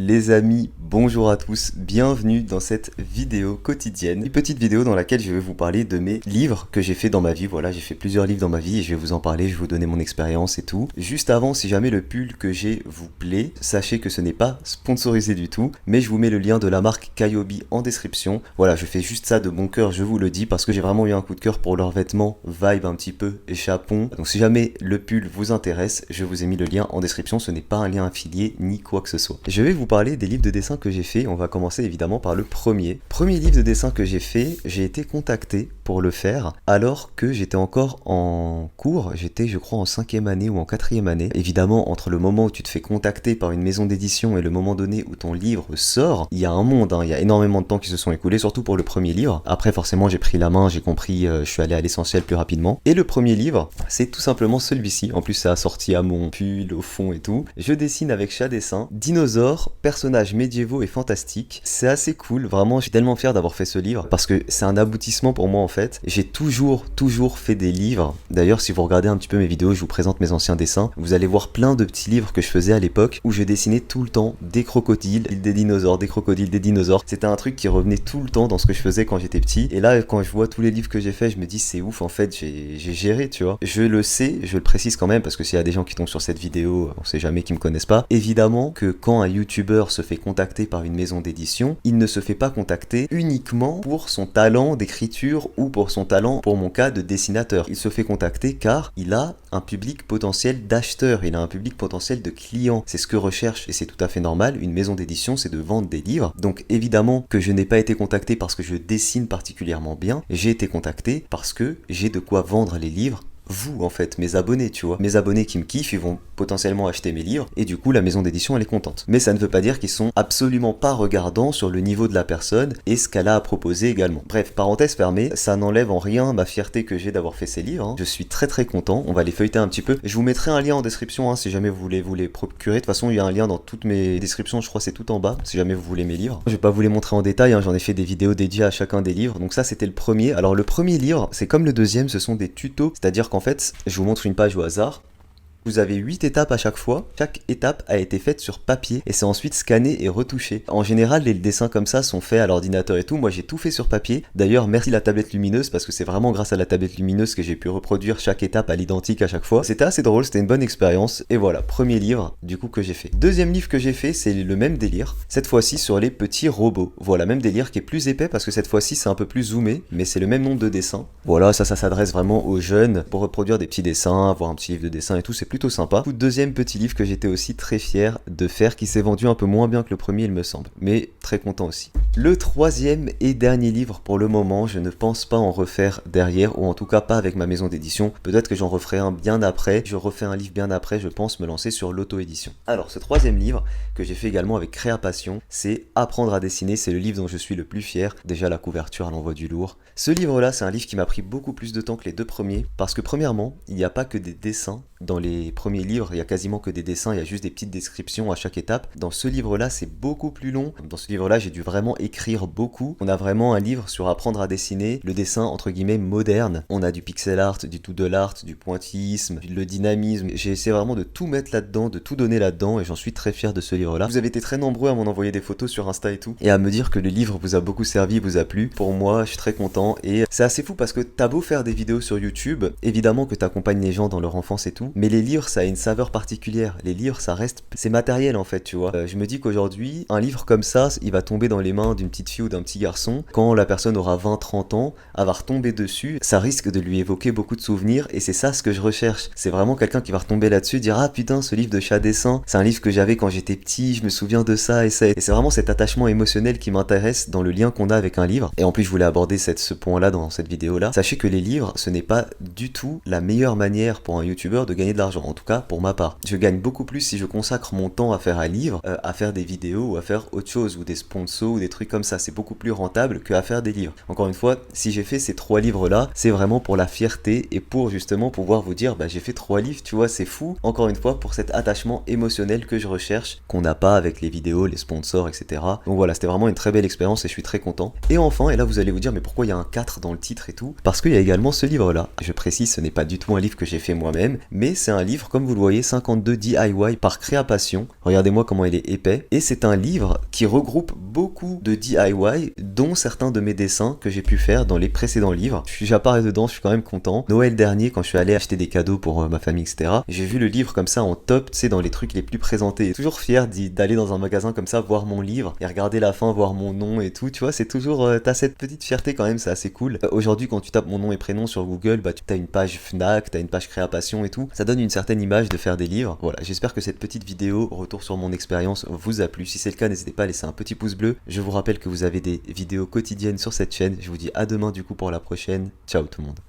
Les amis, bonjour à tous, bienvenue dans cette vidéo quotidienne. Une petite vidéo dans laquelle je vais vous parler de mes livres que j'ai fait dans ma vie. Voilà, j'ai fait plusieurs livres dans ma vie et je vais vous en parler, je vais vous donner mon expérience et tout. Juste avant, si jamais le pull que j'ai vous plaît, sachez que ce n'est pas sponsorisé du tout, mais je vous mets le lien de la marque Kayobi en description. Voilà, je fais juste ça de bon cœur, je vous le dis, parce que j'ai vraiment eu un coup de cœur pour leurs vêtements, vibe un petit peu échappon. Donc si jamais le pull vous intéresse, je vous ai mis le lien en description, ce n'est pas un lien affilié ni quoi que ce soit. Je vais vous parler des livres de dessin que j'ai fait. On va commencer évidemment par le premier. Premier livre de dessin que j'ai fait, j'ai été contacté pour le faire alors que j'étais encore en cours. J'étais, je crois, en 5e année ou en 4e année. Évidemment, entre le moment où tu te fais contacter par une maison d'édition et le moment donné où ton livre sort, il y a un monde, il y a énormément de temps qui se sont écoulés, surtout pour le premier livre. Après, forcément, j'ai pris la main, j'ai compris, je suis allé à l'essentiel plus rapidement. Et le premier livre, c'est tout simplement celui-ci. En plus, ça a sorti à mon pull, au fond et tout. Je dessine avec chat dessin, dinosaures, personnages médiévaux et fantastiques. C'est assez cool, vraiment, je suis tellement fier d'avoir fait ce livre parce que c'est un aboutissement pour moi en fait. J'ai toujours fait des livres. D'ailleurs, si vous regardez un petit peu mes vidéos, je vous présente mes anciens dessins. Vous allez voir plein de petits livres que je faisais à l'époque où je dessinais tout le temps des crocodiles, des dinosaures, des crocodiles, des dinosaures. C'était un truc qui revenait tout le temps dans ce que je faisais quand j'étais petit. Et là, quand je vois tous les livres que j'ai fait, je me dis c'est ouf en fait, j'ai géré, tu vois. Je le sais, je le précise quand même parce que s'il y a des gens qui tombent sur cette vidéo, on sait jamais qui me connaissent pas. Évidemment que quand un youtubeur se fait contacter par une maison d'édition, il ne se fait pas contacter uniquement pour son talent d'écriture ou pour son talent, pour mon cas, de dessinateur. Il se fait contacter car il a un public potentiel d'acheteurs, il a un public potentiel de clients. C'est ce que recherche et c'est tout à fait normal. Une maison d'édition, c'est de vendre des livres. Donc évidemment que je n'ai pas été contacté parce que je dessine particulièrement bien. J'ai été contacté parce que j'ai de quoi vendre les livres. Vous en fait, mes abonnés, tu vois. Mes abonnés qui me kiffent, ils vont potentiellement acheter mes livres et du coup la maison d'édition elle est contente. Mais ça ne veut pas dire qu'ils sont absolument pas regardants sur le niveau de la personne et ce qu'elle a à proposer également. Bref, parenthèse fermée, ça n'enlève en rien ma fierté que j'ai d'avoir fait ces livres. Je suis très content, on va les feuilleter un petit peu. Je vous mettrai un lien en description si jamais vous voulez vous les procurer. De toute façon il y a un lien dans toutes mes descriptions, je crois c'est tout en bas si jamais vous voulez mes livres. Je vais pas vous les montrer en détail, j'en ai fait des vidéos dédiées à chacun des livres. Donc ça c'était le premier. Alors le premier livre, c'est comme le deuxième, ce sont des tutos, c'est-à-dire qu'en fait, je vous montre une page au hasard. Vous avez 8 étapes à chaque fois. Chaque étape a été faite sur papier et c'est ensuite scanné et retouché. En général, les dessins comme ça sont faits à l'ordinateur et tout. Moi, j'ai tout fait sur papier. D'ailleurs, merci la tablette lumineuse parce que c'est vraiment grâce à la tablette lumineuse que j'ai pu reproduire chaque étape à l'identique à chaque fois. C'était assez drôle, c'était une bonne expérience. Et voilà, premier livre du coup que j'ai fait. Deuxième livre que j'ai fait, c'est le même délire. Cette fois-ci sur les petits robots. Voilà, même délire qui est plus épais parce que cette fois-ci c'est un peu plus zoomé, mais c'est le même nombre de dessins. Voilà, ça s'adresse vraiment aux jeunes pour reproduire des petits dessins, avoir un petit livre de dessin et tout. C'est plutôt sympa. Deuxième petit livre que j'étais aussi très fier de faire, qui s'est vendu un peu moins bien que le premier il me semble, mais très content aussi. Le troisième et dernier livre pour le moment, je ne pense pas en refaire derrière, ou en tout cas pas avec ma maison d'édition. Peut-être que j'en referai un bien après, je refais un livre bien après, je pense me lancer sur l'auto-édition. Alors ce troisième livre, que j'ai fait également avec Créapassion, c'est Apprendre à dessiner, c'est le livre dont je suis le plus fier. Déjà la couverture, elle envoie du lourd. Ce livre-là, c'est un livre qui m'a pris beaucoup plus de temps que les deux premiers, parce que premièrement, il n'y a pas que des dessins. Dans les premiers livres, il y a quasiment que des dessins, il y a juste des petites descriptions à chaque étape. Dans ce livre-là, c'est beaucoup plus long. Dans ce livre-là, j'ai dû vraiment écrire beaucoup. On a vraiment un livre sur apprendre à dessiner, le dessin entre guillemets moderne. On a du pixel art, du doodle art, du pointillisme, le dynamisme. J'ai essayé vraiment de tout mettre là-dedans, de tout donner là-dedans et j'en suis très fier de ce livre-là. Vous avez été très nombreux à m'en envoyer des photos sur Insta et tout et à me dire que le livre vous a beaucoup servi, vous a plu. Pour moi, je suis très content et c'est assez fou parce que t'as beau faire des vidéos sur YouTube, évidemment que t'accompagnes les gens dans leur enfance et tout, mais les livres ça a une saveur particulière. Les livres ça reste, c'est matériel en fait, tu vois. Je me dis qu'aujourd'hui, un livre comme ça, il va tomber dans les mains d'une petite fille ou d'un petit garçon. Quand la personne aura 20-30 ans, elle va retomber dessus, ça risque de lui évoquer beaucoup de souvenirs et c'est ça ce que je recherche. C'est vraiment quelqu'un qui va retomber là-dessus, dire ah putain ce livre de chat dessin, c'est un livre que j'avais quand j'étais petit, je me souviens de ça et ça. Et c'est vraiment cet attachement émotionnel qui m'intéresse dans le lien qu'on a avec un livre. Et en plus je voulais aborder ce point-là dans cette vidéo-là. Sachez que les livres, ce n'est pas du tout la meilleure manière pour un youtubeur de gagner de l'argent, en tout cas pour ma part. Je gagne beaucoup plus si je consacre mon temps à faire un livre, à faire des vidéos ou à faire autre chose ou des sponsors ou des trucs comme ça. C'est beaucoup plus rentable qu'à faire des livres. Encore une fois, si j'ai fait ces 3 livres-là, c'est vraiment pour la fierté et pour justement pouvoir vous dire, bah j'ai fait 3 livres, tu vois, c'est fou. Encore une fois, pour cet attachement émotionnel que je recherche, qu'on n'a pas avec les vidéos, les sponsors, etc. Donc voilà, c'était vraiment une très belle expérience et je suis très content. Et enfin, et là vous allez vous dire, mais pourquoi il y a un 4 dans le titre et tout? Parce qu'il y a également ce livre-là. Je précise, ce n'est pas du tout un livre que j'ai fait moi-même, mais c'est un livre, comme vous le voyez, 52 DIY par Créapassion. Regardez-moi comment il est épais. Et c'est un livre qui regroupe beaucoup de DIY, dont certains de mes dessins que j'ai pu faire dans les précédents livres. J'apparais dedans, je suis quand même content. Noël dernier, quand je suis allé acheter des cadeaux pour ma famille, etc., j'ai vu le livre comme ça en top, tu sais, dans les trucs les plus présentés. Toujours fier d'aller dans un magasin comme ça, voir mon livre et regarder la fin, voir mon nom et tout, tu vois, c'est toujours, t'as cette petite fierté quand même, c'est assez cool. Aujourd'hui, quand tu tapes mon nom et prénom sur Google, bah tu as une page Fnac, t'as une page Créapassion et tout, ça donne une certaine image de faire des livres. Voilà, j'espère que cette petite vidéo, retour sur mon expérience, vous a plu. Si c'est le cas, n'hésitez pas à laisser un petit pouce bleu. Je vous rappelle que vous avez des vidéos quotidiennes sur cette chaîne. Je vous dis à demain du coup pour la prochaine. Ciao tout le monde.